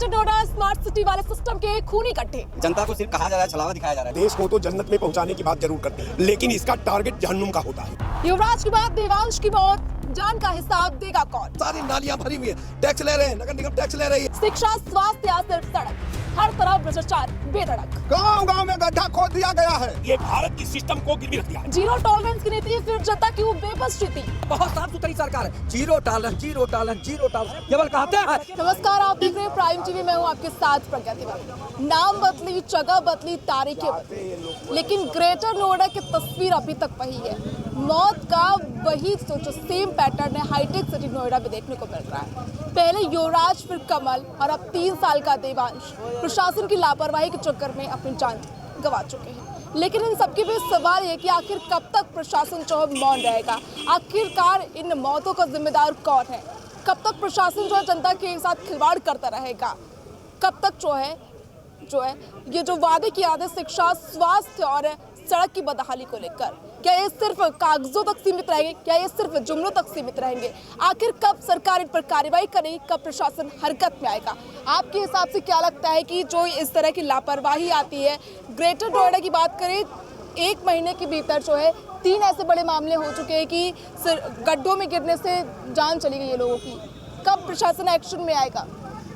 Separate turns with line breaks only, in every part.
Greater Noida smart city वाले system के खूनी गड्ढे।
जनता को सिर्फ कहा जा रहा है, छलावा दिखाया जा रहा है।
देश को तो जन्नत में पहुंचाने की बात जरूर करते हैं, लेकिन इसका टारगेट जहन्नुम का होता है।
युवराज के बाद देवांश की मौत, जान का हिसाब देगा कौन?
सारी नालियां भरी हुई है, टैक्स ले रहे हैं, नगर निगम टैक्स ले रही है।
शिक्षा, स्वास्थ्य या सिर्फ सड़क, हर तरफ भ्रष्टाचार बेधड़क।
गांव-गांव में गड्ढा खोद दिया गया है। ये भारत की सिस्टम को गिरवी रख दिया है।
जीरो टॉलरेंस की नीति, फिर जनता की वो बेबस स्थिति।
बहुत साफ सुथरी सरकार है। Zero tolerance, zero tolerance, zero tolerance केवल कहते हैं।
नमस्कार, आप देख रहे हैं प्राइम टीवी। मैं हूं आपके साथ प्रज्ञा तिवारी। नाम बदली, जगह बदली, तारीखें बदली, लेकिन ग्रेटर नोएडा की तस्वीर अभी तक वही है। मौत का वही सोचो सेम पैटर्न है हाईटेक सिटी नोएडा में देखने को मिल रहा है। पहले युवराज, फिर कमल और अब 3 साल का देवांश प्रशासन की लापरवाही के चक्कर में अपनी जान गंवा चुके हैं। लेकिन इन सबके बीच सवाल ये कि आखिर कब तक प्रशासन जो है मौन रहेगा? आखिरकार इन मौतों का जिम्मेदार कौन है? कब तक प्रशासन जो है जनता के साथ खिलवाड़ करता रहेगा? कब तक जो है ये जो वादे किए थे शिक्षा, स्वास्थ्य और सड़क की बदहाली को लेकर, क्या ये सिर्फ कागजों तक सीमित रहेंगे? क्या ये सिर्फ जुमलों तक सीमित रहेंगे? आखिर कब सरकार इन पर कार्रवाई करेगी? कब प्रशासन हरकत में आएगा? आपके हिसाब से क्या लगता है कि जो इस तरह की लापरवाही आती है? ग्रेटर नोएडा की बात करें, 1 महीने के भीतर जो है 3 ऐसे बड़े मामले हो चुके हैं कि गड्ढों में गिरने से जान चली गई है लोगों की। कब प्रशासन एक्शन में आएगा?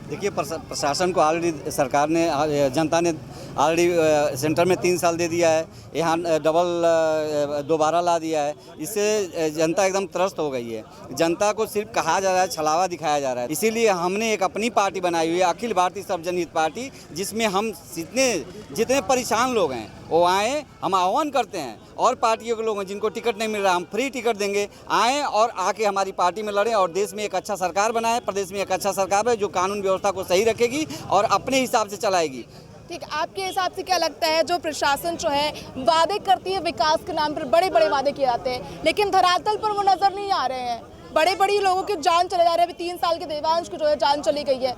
देखिए, प्रशासन को ऑलरेडी सरकार ने, जनता ने ऑलरेडी सेंटर में 3 साल दे दिया है, यहाँ डबल दोबारा ला दिया है। इससे जनता एकदम त्रस्त हो गई है। जनता को सिर्फ कहा जा रहा है, छलावा दिखाया जा रहा है। इसीलिए हमने एक अपनी पार्टी बनाई हुई है, अखिल भारतीय सर्वजनहित पार्टी, जिसमें हम जितने परेशान लोग हैं वो आएँ। हम आह्वान करते हैं और पार्टियों के लोग हैं जिनको टिकट नहीं मिल रहा, हम फ्री टिकट देंगे, आएँ और आके हमारी पार्टी में लड़ें और देश में एक अच्छा सरकार बनाए। प्रदेश में एक अच्छा सरकार है जो कानून व्यवस्था को सही रखेगी और अपने हिसाब से चलाएगी।
ठीक, आपके हिसाब से क्या लगता है जो प्रशासन जो है वादे करती है, विकास के नाम पर बड़े बड़े वादे किए जाते हैं, लेकिन धरातल पर वो नजर नहीं आ रहे हैं? बड़े बड़ी लोगों की जान चले जा रहे हैं। अभी 3 साल के देवांश की जो है जान चली गई है।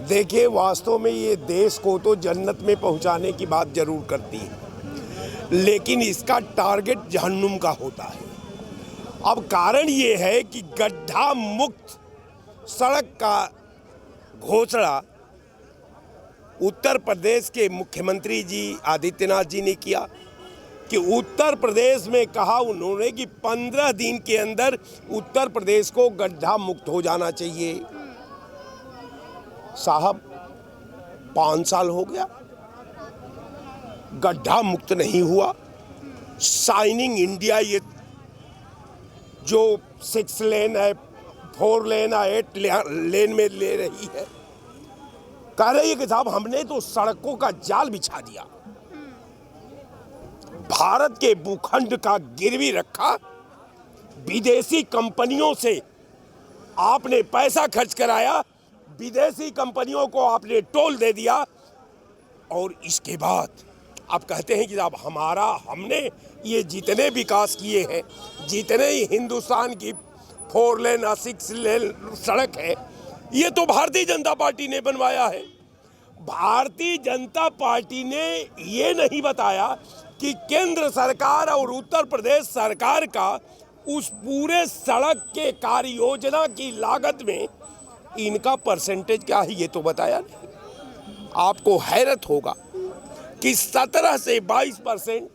देखिए, वास्तव में ये देश को तो जन्नत में पहुंचाने की बात जरूर करती है, लेकिन इसका टारगेट जहन्नुम का होता है। अब कारण ये है कि गड्ढा मुक्त सड़क का घोषणा उत्तर प्रदेश के मुख्यमंत्री जी आदित्यनाथ जी ने किया कि उत्तर प्रदेश में कहा उन्होंने कि 15 दिन के अंदर उत्तर प्रदेश को गड्ढा मुक्त हो जाना चाहिए। साहब, 5 साल हो गया, गड्ढा मुक्त नहीं हुआ। शाइनिंग इंडिया ये जो 6 लेन है, 4 लेन है, 8 लेन में ले रही है, कह रही है कि साहब हमने तो सड़कों का जाल बिछा दिया, भारत के भूखंड का गिरवी रखा, विदेशी कंपनियों से आपने पैसा खर्च कराया, विदेशी कंपनियों को आपने टोल दे दिया और इसके बाद आप कहते हैं कि साहब हमने ये जितने विकास किए हैं, जितने ही हिंदुस्तान की 4 लेन और 6 लेन सड़क है, ये तो भारतीय जनता पार्टी ने बनवाया है। भारतीय जनता पार्टी ने ये नहीं बताया कि केंद्र सरकार और उत्तर प्रदेश सरकार का उस पूरे सड़क के कार्य योजना की लागत में इनका परसेंटेज क्या है, ये तो बताया नहीं। आपको हैरत होगा कि 17 से 22%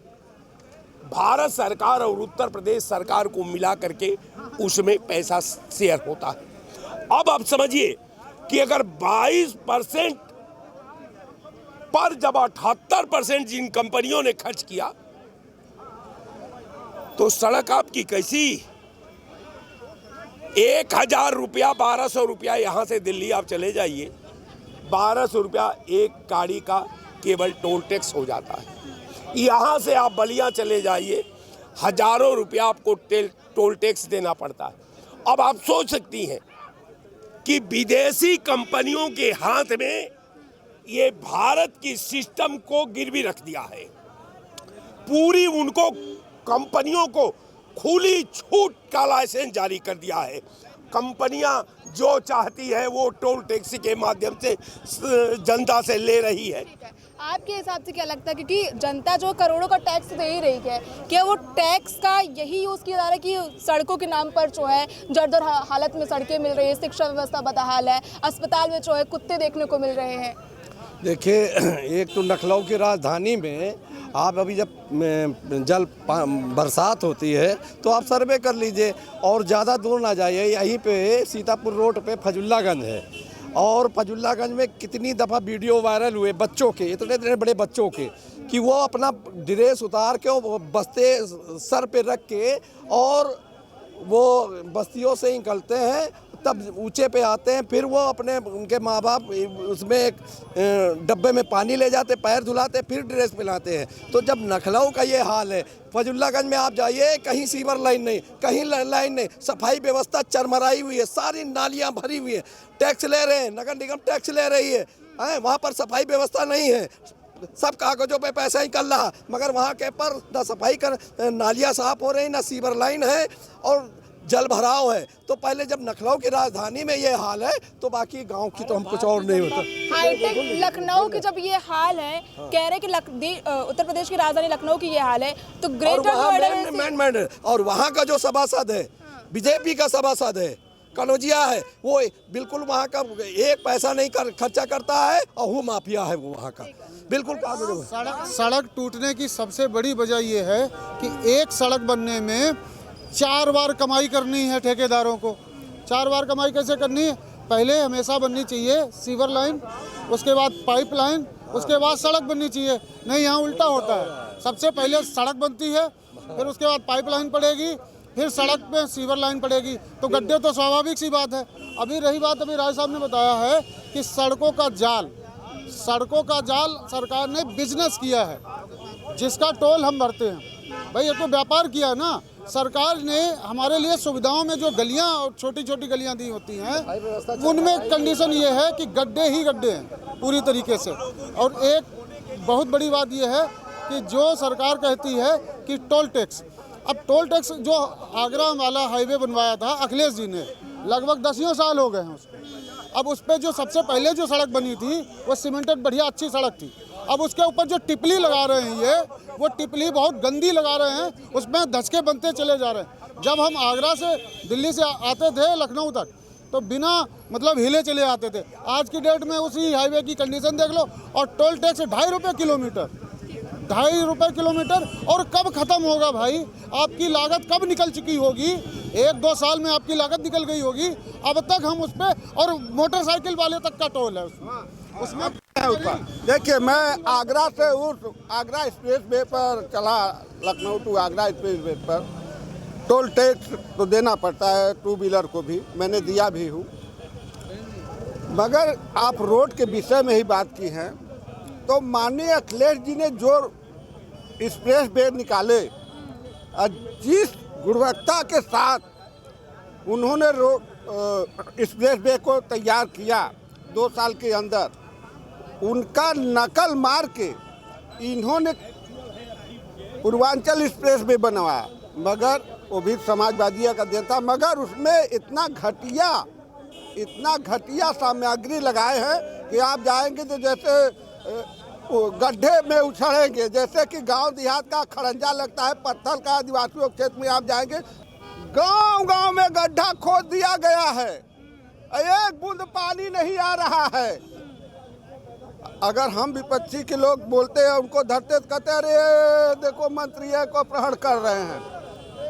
भारत सरकार और उत्तर प्रदेश सरकार को मिला करके उसमें पैसा शेयर होता है। अब आप समझिए कि अगर 22% पर जब 78% जिन कंपनियों ने खर्च किया तो सड़क आपकी कैसी? 1000 रुपया, 1200 रुपया यहां से दिल्ली आप चले जाइए, 1200 रुपया एक गाड़ी का केवल टोल टैक्स हो जाता है। यहां से आप बलिया चले जाइए, हजारों रुपया आपको टोल टैक्स देना पड़ता है। अब आप सोच सकती हैं कि विदेशी कंपनियों के हाथ में ये भारत की सिस्टम को गिरवी रख दिया है। पूरी उनको कंपनियों को खुली छूट का लाइसेंस जारी कर दिया है। कंपनियां जो चाहती है वो टोल टैक्स के माध्यम से जनता से ले रही है।
आपके हिसाब से क्या लगता है, क्योंकि जनता जो करोड़ों का टैक्स दे ही रही है, क्या वो टैक्स का यही यूज़ किया जा रहा है कि सड़कों के नाम पर जो है जर्जर हालत में सड़कें मिल रही है, शिक्षा व्यवस्था बदहाल है, अस्पताल में जो है कुत्ते देखने को मिल रहे हैं?
देखिए, एक तो लखनऊ की राजधानी में आप अभी जब बरसात होती है तो आप सर्वे कर लीजिए, और ज़्यादा दूर ना जाइए, यहीं पे सीतापुर रोड पे फजुल्लागंज है, और फजुल्लागंज में कितनी दफ़ा वीडियो वायरल हुए बच्चों के, इतने बड़े बच्चों के, कि वो अपना ड्रेस उतार के वो बस्ते सर पे रख के और वो बस्तियों से निकलते हैं, तब ऊंचे पे आते हैं, फिर वो अपने उनके माँ बाप उसमें एक डब्बे में पानी ले जाते, पैर धुलाते, फिर ड्रेस पहनाते हैं। तो जब लखनऊ का ये हाल है, फजुल्लागंज में आप जाइए, कहीं सीवर लाइन नहीं, कहीं लाइन नहीं, सफाई व्यवस्था चरमराई हुई है, सारी नालियाँ भरी हुई है, टैक्स ले रहे हैं, नगर निगम टैक्स ले रही है, वहाँ पर सफाई व्यवस्था नहीं है, सब कागजों पे पैसा ही निकल रहा, मगर वहाँ के पर ना सफाई कर, नालियाँ साफ हो रही, ना सीवर लाइन है और जल भराव है। तो पहले जब लखनऊ की राजधानी में ये हाल है तो बाकी गांव की तो हम कुछ और नहीं होता।
हाईटेक लखनऊ की जब ये हाल है, कह रहे कि उत्तर प्रदेश की राजधानी लखनऊ की ये हाल है, तो ग्रेटर नोएडा
और वहाँ का जो सभासद है, बीजेपी का सभासद है, कनौजिया है, वो बिल्कुल वहाँ का एक पैसा नहीं खर्चा करता है, और वो माफिया है वो वहाँ का, बिल्कुल।
सड़क टूटने की सबसे बड़ी वजह ये है कि एक सड़क बनने में 4 बार कमाई करनी है ठेकेदारों को। 4 बार कमाई कैसे करनी है? पहले हमेशा बननी चाहिए सीवर लाइन, उसके बाद पाइप लाइन, उसके बाद सड़क बननी चाहिए। नहीं, यहाँ उल्टा होता है, सबसे पहले सड़क बनती है, फिर उसके बाद पाइप लाइन पड़ेगी, फिर सड़क पे सीवर लाइन पड़ेगी, तो गड्ढे तो स्वाभाविक सी बात है। अभी रही बात, अभी राय साहब ने बताया है कि सड़कों का जाल सरकार ने बिजनेस किया है, जिसका टोल हम भरते हैं। भाई, ये तो व्यापार किया ना। सरकार ने हमारे लिए सुविधाओं में जो गलियां और छोटी छोटी गलियां दी होती हैं, उनमें कंडीशन ये है कि गड्ढे ही गड्ढे हैं पूरी तरीके से। और एक बहुत बड़ी बात ये है कि जो सरकार कहती है कि टोल टैक्स, अब टोल टैक्स जो आगरा वाला हाईवे बनवाया था अखिलेश जी ने, लगभग 10 साल हो गए हैं उसको। अब उस पर जो सबसे पहले जो सड़क बनी थी वो सीमेंटेड बढ़िया अच्छी सड़क थी। अब उसके ऊपर जो टिपली लगा रहे हैं वो टिपली बहुत गंदी लगा रहे हैं, उसमें धचके बनते चले जा रहे हैं। जब हम आगरा से दिल्ली से आते थे लखनऊ तक तो बिना मतलब हिले चले आते थे। आज की डेट में उसी हाईवे की कंडीशन देख लो, और टोल टैक्स 2.5 रुपये किलोमीटर, 2.5 रुपये किलोमीटर। और कब ख़त्म होगा भाई? आपकी लागत कब निकल चुकी होगी? 1-2 साल में आपकी लागत निकल गई होगी। अब तक हम उस पर, और मोटरसाइकिल वाले तक का टोल है उसमें
देखिए, मैं आगरा से आगरा एक्सप्रेस वे पर चला, Lucknow to Agra express way पर टोल टैक्स तो देना पड़ता है, 2 व्हीलर को भी मैंने दिया भी हूँ। मगर आप रोड के विषय में ही बात की है, तो माननीय अखिलेश जी ने जो एक्सप्रेस वे निकाले, जिस गुणवत्ता के साथ उन्होंने एक्सप्रेस वे को तैयार किया 2 साल के अंदर, उनका नकल मार के इन्होंने पूर्वांचल एक्सप्रेस वे बनवाया, मगर वो भी समाजवादियों का देता, मगर उसमें इतना घटिया सामग्री लगाए हैं कि आप जाएंगे तो जैसे गड्ढे में उछलेंगे, जैसे कि गांव देहात का खड़ंजा लगता है, पत्थर का आदिवासियों क्षेत्र में आप जाएंगे, गांव में गड्ढा खोद दिया गया है, एक बूंद पानी नहीं आ रहा है। अगर हम विपक्षी के लोग बोलते हैं, उनको धरते कहते अरे देखो मंत्री है को अपहरण कर रहे हैं।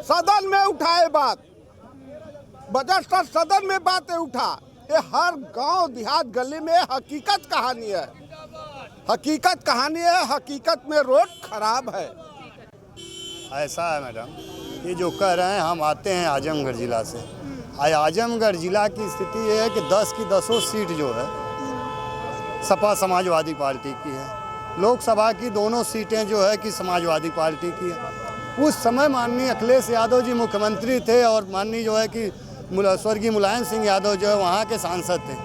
सदन में उठाए बात, बजट सदन में बातें उठा, ये हर गांव देहात गली में हकीकत कहानी है, हकीकत में रोड खराब है।
ऐसा है मैडम, ये जो कह रहे हैं, हम आते हैं आजमगढ़ जिला से। आजमगढ़ जिला की स्थिति ये है कि 10 की 10 सीट जो है सपा समाजवादी पार्टी की है, लोकसभा की दोनों सीटें जो है कि समाजवादी पार्टी की है। उस समय माननीय अखिलेश यादव जी मुख्यमंत्री थे और माननीय जो है कि स्वर्गीय मुलायम सिंह यादव जो है वहाँ के सांसद थे,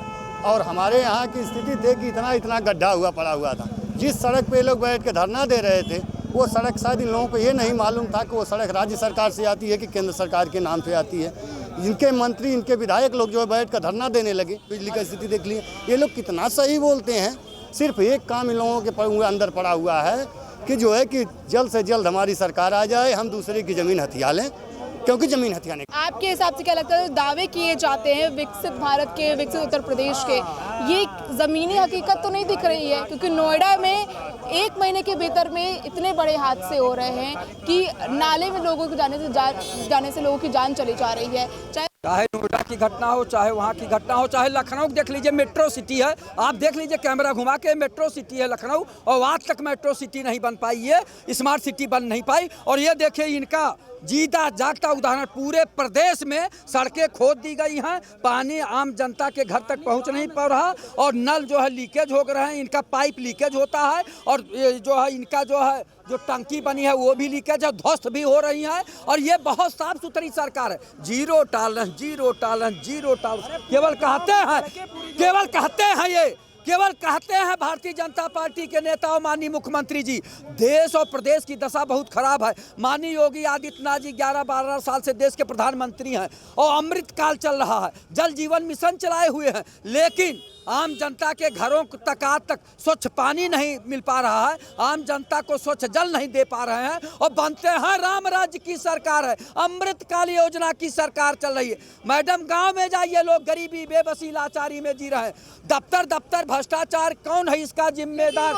और हमारे यहाँ की स्थिति थी कि इतना गड्ढा पड़ा हुआ था। जिस सड़क पे लोग बैठ के धरना दे रहे थे, वो सड़क शायद इन लोगों को ये नहीं मालूम था कि वो सड़क राज्य सरकार से आती है कि केंद्र सरकार के नाम पे आती है। इनके मंत्री, इनके विधायक लोग जो है बैठ कर धरना देने लगे। बिजली की स्थिति देख लिए, ये लोग कितना सही बोलते हैं। सिर्फ एक काम इन लोगों के अंदर पड़ा हुआ है कि जो है कि जल्द से जल्द हमारी सरकार आ जाए, हम दूसरे की ज़मीन हथिया लें, क्योंकि ज़मीन हथियाने।
आपके हिसाब से क्या लगता है, दावे किए जाते हैं विकसित भारत के, विकसित उत्तर प्रदेश के, ये ज़मीनी हकीकत तो नहीं दिख रही है? क्योंकि नोएडा में 1 महीने के भीतर में इतने बड़े हादसे हो रहे हैं कि नाले में लोगों को जाने से लोगों की जान चली जा रही है।
चाहे नोएडा की घटना हो, चाहे वहाँ की घटना हो, चाहे लखनऊ देख लीजिए, मेट्रो सिटी है, आप देख लीजिए कैमरा घुमा के, मेट्रो सिटी है लखनऊ, और आज तक मेट्रो सिटी नहीं बन पाई है, स्मार्ट सिटी बन नहीं पाई। और ये देखिए इनका जीता जागता उदाहरण, पूरे प्रदेश में सड़कें खोद दी गई हैं, पानी आम जनता के घर तक पहुंच नहीं पा रहा, और नल जो है लीकेज हो रहे हैं, इनका पाइप लीकेज होता है, और जो है इनका जो टंकी बनी है वो भी लीकेज है, ध्वस्त भी हो रही है। और ये बहुत साफ सुथरी सरकार है, zero tolerance, zero tolerance, zero tolerance केवल कहते हैं भारतीय जनता पार्टी के नेता और माननीय मुख्यमंत्री जी। देश और प्रदेश की दशा बहुत खराब है। माननीय योगी आदित्यनाथ जी 11-12 साल से देश के प्रधानमंत्री हैं और अमृत काल चल रहा है, जल जीवन मिशन चलाए हुए हैं, लेकिन आम जनता के घरों तक आज तक स्वच्छ पानी नहीं मिल पा रहा है, आम जनता को स्वच्छ जल नहीं दे पा रहे हैं, और बनते हैं राम राज्य की सरकार है, अमृतकाल योजना की सरकार चल रही है। मैडम गांव में जाइए, लोग गरीबी, बेबसी, लाचारी में जी रहे हैं। दफ्तर भ्रष्टाचार कौन है इसका जिम्मेदार?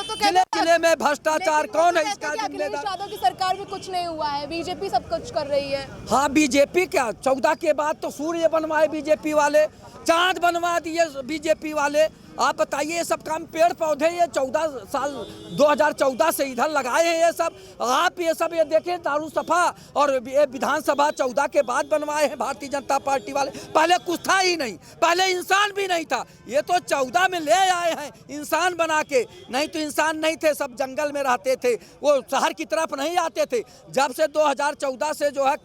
जिले में भ्रष्टाचार कौन है इसका जिम्मेदार?
यादव की सरकार में कुछ नहीं हुआ है, बीजेपी सब कुछ कर रही है।
हाँ, बीजेपी क्या, 14 के बाद तो सूर्य बनवाए बीजेपी वाले, चांद बनवा दिए बीजेपी वाले। आप बताइए, ये सब काम, पेड़ पौधे ये 2014 से इधर लगाए हैं ये सब। आप ये सब ये देखें, दारू सफा और ये विधानसभा 14 के बाद बनवाए हैं भारतीय जनता पार्टी वाले। पहले कुछ था ही नहीं, पहले इंसान भी नहीं था, ये तो 14 में ले आए हैं इंसान बना के। नहीं तो इंसान नहीं थे, सब जंगल में रहते थे, वो शहर की तरफ नहीं आते थे। जब से 2014 से जो है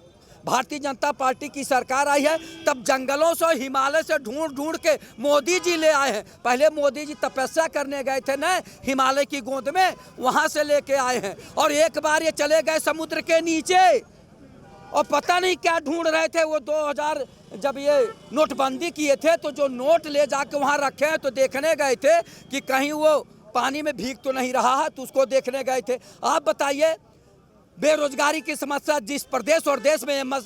भारतीय जनता पार्टी की सरकार आई है, तब जंगलों से, हिमालय से ढूंढ के मोदी जी ले आए हैं। पहले मोदी जी तपस्या करने गए थे न हिमालय की गोद में, वहां से लेके आए हैं। और एक बार ये चले गए समुद्र के नीचे और पता नहीं क्या ढूंढ रहे थे। वो 2000 जब ये नोटबंदी किए थे तो जो नोट ले जाके वहाँ रखे हैं, तो देखने गए थे कि कहीं वो पानी में भीग तो नहीं रहा है, तो उसको देखने गए थे। आप बताइए, बेरोजगारी की समस्या जिस प्रदेश और देश में MA,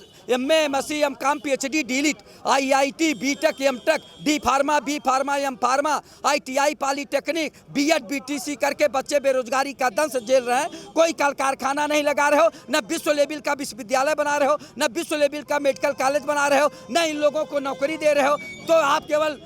MSc, MCom, PhD, DLIT, IIT, BTech, MTech, D pharma, B pharma, M pharma, ITI, polytechnic, BEd, BTC करके बच्चे बेरोजगारी का दंश झेल रहे हैं। कोई कल कारखाना नहीं लगा रहे हो, न विश्व लेवल का विश्वविद्यालय बना रहे हो, न विश्व लेवल का मेडिकल कॉलेज बना रहे हो, न इन लोगों को नौकरी दे रहे हो। तो आप केवल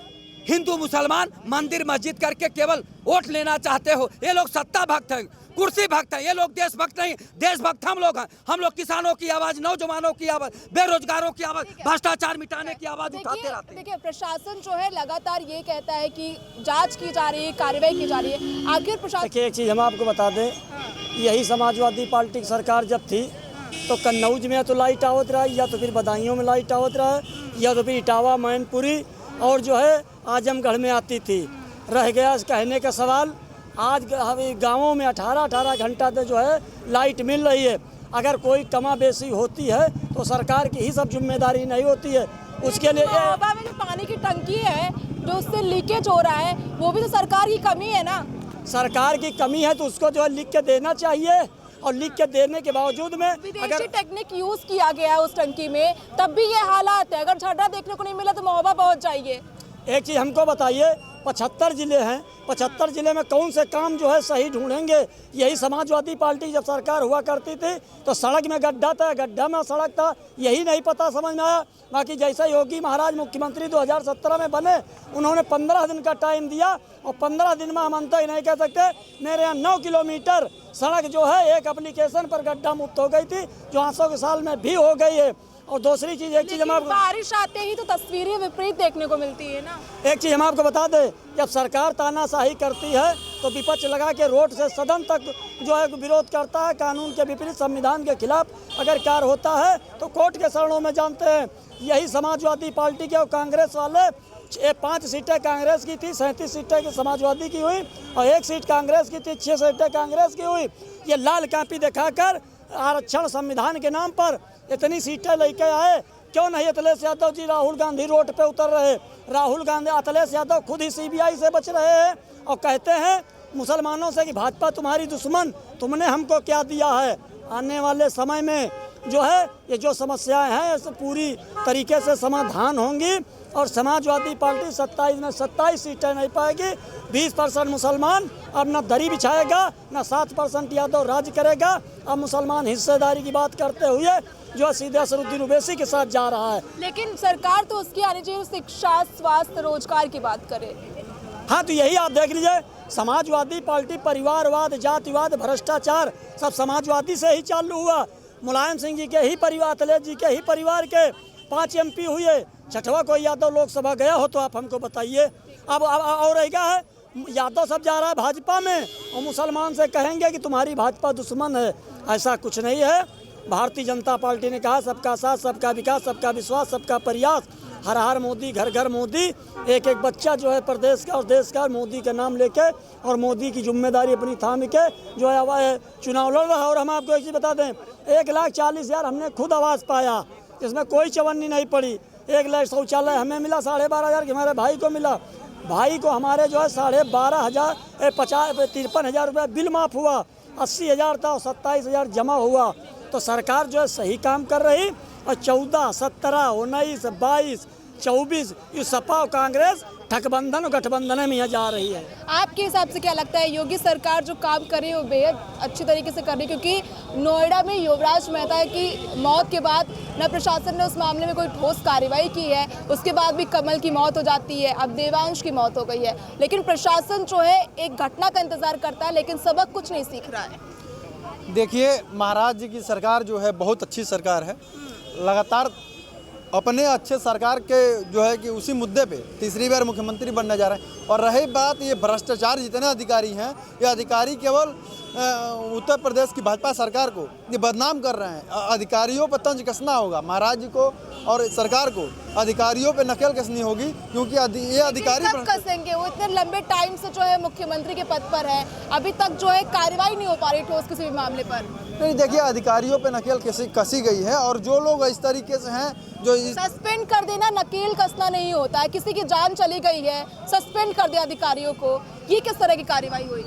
हिंदू मुसलमान मंदिर मस्जिद करके केवल वोट लेना चाहते हो। ये लोग सत्ता भक्त हैं, कुर्सी भक्त हैं, ये लोग देशभक्त नहीं। देशभक्त हम लोग हैं। हम लोग किसानों की आवाज़, नौजवानों की आवाज़, बेरोजगारों की आवाज़, भ्रष्टाचार मिटाने की आवाज़ उठाते रहते हैं।
देखिए, प्रशासन जो है लगातार ये कहता है कि जांच की जा रही है, कार्रवाई की जा रही है। आखिर प्रशासन,
देखिए एक चीज़ हम आपको बता दें, यही समाजवादी पार्टी की सरकार जब थी तो कन्नौज में या तो लाइट आवत रहा, या तो फिर बदायूं में लाइट आवत रहा, या तो फिर इटावा, मैनपुरी और जो है आजमगढ़ में आती थी। रह गया कहने का सवाल, आज गाँवों में 18 घंटा तक जो है लाइट मिल रही है। अगर कोई कमा बेसी होती है तो सरकार की ही सब जिम्मेदारी नहीं होती है। उसके लिए
महोबा में जो पानी की टंकी है, जो उससे लीकेज हो रहा है, वो भी तो सरकार की कमी है ना।
सरकार की कमी है तो उसको जो है लिख के देना चाहिए, और लिख के देने के बावजूद में
विदेशी टेक्निक यूज किया गया है उस टंकी में, तब भी ये हालात है। अगर झरना देखने को नहीं मिला तो महोबा पहुंच जाइए।
एक चीज़ हमको बताइए, 75 ज़िले हैं, 75 ज़िले में कौन से काम जो है सही ढूंढेंगे? यही समाजवादी पार्टी जब सरकार हुआ करती थी तो सड़क में गड्ढा था, गड्ढा में सड़क था, यही नहीं पता समझ में आया। बाकी जैसे योगी महाराज मुख्यमंत्री 2017 में बने, उन्होंने 15 दिन का टाइम दिया, और 15 दिन में हम अंत ही नहीं कह सकते। मेरे यहाँ 9 किलोमीटर सड़क जो है एक एप्लीकेशन पर गड्ढा मुक्त हो गई थी, जो 500 के साल में भी हो गई है। और दूसरी चीज़, एक चीज़ हम आपको,
बारिश आते ही तो तस्वीरें विपरीत देखने को मिलती है ना।
एक चीज़ हम आपको बता दें, जब सरकार तानाशाही करती है तो विपक्ष लगा के रोड से सदन तक जो है विरोध करता है। कानून के विपरीत, संविधान के खिलाफ अगर कार्य होता है तो कोर्ट के शरणों में जानते हैं। यही समाजवादी पार्टी के और कांग्रेस वाले, 5 सीटें कांग्रेस की थी, 37 सीटें समाजवादी की हुई, और 1 सीट कांग्रेस की थी, 6 सीटें कांग्रेस की हुई। ये लाल कापी दिखाकर आरक्षण संविधान के नाम पर इतनी सीटें लेके आए क्यों नहीं अखिलेश यादव जी राहुल गांधी रोड पे उतर रहे? राहुल गांधी अखिलेश यादव खुद ही CBI से बच रहे हैं और कहते हैं मुसलमानों से कि भाजपा तुम्हारी दुश्मन, तुमने हमको क्या दिया है। आने वाले समय में जो है ये जो समस्याएं हैं इस पूरी तरीके से समाधान होंगी और समाजवादी पार्टी 27 में 27 सीटें नहीं पाएगी। 20% मुसलमान अब न दरी बिछाएगा, न 7% यादव राज करेगा। अब मुसलमान हिस्सेदारी की बात करते हुए जो सीधे असरुद्दीन ओवैसी के साथ जा रहा है।
लेकिन सरकार तो उसकी आनी चाहिए शिक्षा, स्वास्थ्य, रोजगार की बात करे।
हाँ, तो यही आप देख लीजिए, समाजवादी पार्टी परिवारवाद, जातिवाद, भ्रष्टाचार सब समाजवादी से ही चालू हुआ। मुलायम सिंह जी के ही परिवार, अखिलेश जी के ही परिवार के 5 MP हुए, 6वां कोई यादव लोकसभा गया हो तो आप हमको बताइए। अब और रह गया है यादव सब जा रहा है भाजपा में और मुसलमान से कहेंगे कि तुम्हारी भाजपा दुश्मन है। ऐसा कुछ नहीं है। भारतीय जनता पार्टी ने कहा सबका साथ, सबका विकास, सबका विश्वास, सबका प्रयास, हर हर मोदी, घर घर मोदी। एक एक बच्चा जो है प्रदेश का और देश का मोदी का नाम लेके और मोदी की जिम्मेदारी अपनी थाम के जो है चुनाव लड़ रहा है। और हम आपको एक चीज़ बता दें, 1,40,000 हमने खुद आवाज़ पाया, जिसमें कोई चवन्नी नहीं पड़ी। 1 लाख शौचालय हमें मिला, 12,500 हमारे भाई को मिला। भाई को हमारे जो है 53,000 रुपये बिल माफ़ हुआ, 80,000 था और 27,000 जमा हुआ। तो सरकार जो है सही काम कर रही। और 14, 17, 19, 22, 24 ये सपा और कांग्रेस ठगबंधन और गठबंधन में यहाँ जा रही है।
आपके हिसाब से क्या लगता है योगी सरकार जो काम कर रही है वो बेहद अच्छी तरीके से कर रही है? क्योंकि नोएडा में युवराज मेहता की मौत के बाद न प्रशासन ने उस मामले में कोई ठोस कार्रवाई की है, उसके बाद भी कमल की मौत हो जाती है, अब देवांश की मौत हो गई है, लेकिन प्रशासन जो है एक घटना का इंतजार करता है लेकिन सबक कुछ नहीं सीख रहा है।
देखिए, महाराज जी की सरकार जो है बहुत अच्छी सरकार है। लगातार अपने अच्छे सरकार के जो है कि उसी मुद्दे पे तीसरी बार मुख्यमंत्री बनने जा रहे हैं। और रही बात ये भ्रष्टाचार, जितने अधिकारी हैं ये अधिकारी केवल उत्तर प्रदेश की भाजपा सरकार को ये बदनाम कर रहे हैं। अधिकारियों पर तंज कसना होगा, महाराज जी को और सरकार को अधिकारियों पे नकेल कसनी होगी, क्योंकि ये अधिकारी
कब कसेंगे? वो इतने लंबे टाइम से जो है मुख्यमंत्री के पद पर है, अभी तक जो है कार्रवाई नहीं हो पा रही ठोस किसी भी मामले पर।
नहीं, देखिए, अधिकारियों पे नकेल कसी गई है और जो लोग इस तरीके से हैं जो
सस्पेंड कर देना नकेल कसना नहीं होता है। किसी की जान चली गई है, सस्पेंड कर दिया अधिकारियों को, ये किस तरह की कार्रवाई हुई?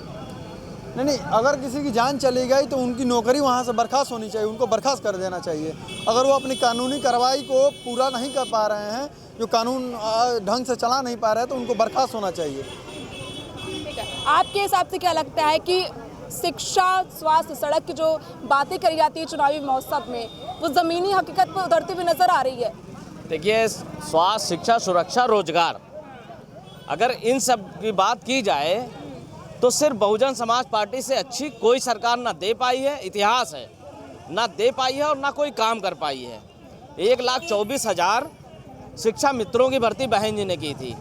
नहीं, अगर किसी की जान चली गई तो उनकी नौकरी वहाँ से बर्खास्त होनी चाहिए, उनको बर्खास्त कर देना चाहिए। अगर वो अपनी कानूनी कार्रवाई को पूरा नहीं कर पा रहे हैं, जो कानून ढंग से चला नहीं पा रहे हैं, तो उनको बर्खास्त होना चाहिए।
ठीक है, आपके हिसाब से क्या लगता है कि शिक्षा, स्वास्थ्य, सड़क की जो बातें करी जाती है चुनावी मौसम में, वो ज़मीनी हकीकत पर उतरती हुई नजर आ रही है?
देखिए, स्वास्थ्य, शिक्षा, सुरक्षा, रोजगार, अगर इन सब की बात की जाए तो सिर्फ बहुजन समाज पार्टी से अच्छी कोई सरकार ना दे पाई है, इतिहास है, ना दे पाई है और ना कोई काम कर पाई है। 1,24,000 शिक्षा मित्रों की भर्ती बहन जी ने की थी,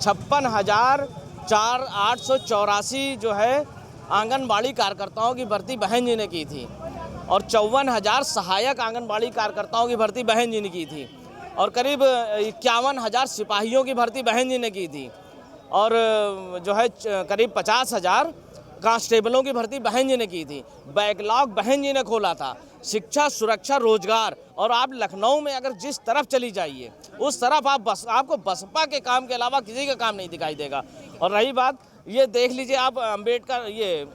56,884 जो है आंगनबाड़ी कार्यकर्ताओं की भर्ती बहन जी ने की थी और 54,000 सहायक आंगनबाड़ी कार्यकर्ताओं की भर्ती बहन जी ने की थी और करीब 51,000 सिपाहियों की भर्ती बहन जी ने की थी और जो है करीब 50,000 कांस्टेबलों की भर्ती बहन जी ने की थी। बैकलॉग बहन जी ने खोला था। शिक्षा, सुरक्षा, रोजगार, और आप लखनऊ में अगर जिस तरफ चली जाइए उस तरफ आपको बसपा के काम के अलावा किसी का काम नहीं दिखाई देगा। और रही बात, ये देख लीजिए आप अम्बेडकर, ये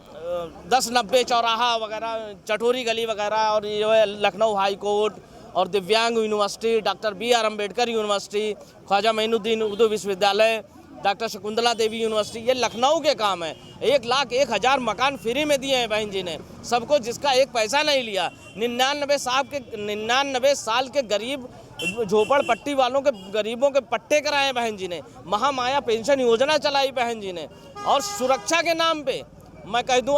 1090 चौराहा वगैरह, चटोरी गली वगैरह, और ये जो है लखनऊ हाई कोर्ट और दिव्यांग university, doctor BR Ambedkar university, Khwaja Moinuddin Urdu विश्वविद्यालय, डॉक्टर शकुंतला देवी यूनिवर्सिटी, ये लखनऊ के काम है। 1,01,000 मकान फ्री में दिए हैं बहन जी ने सबको, जिसका एक पैसा नहीं लिया। 99 साल के गरीब झोपड़पट्टी वालों के गरीबों के पट्टे कराए बहन जी ने। महामाया पेंशन योजना चलाई बहन जी ने। और सुरक्षा के नाम पे मैं कह दूं,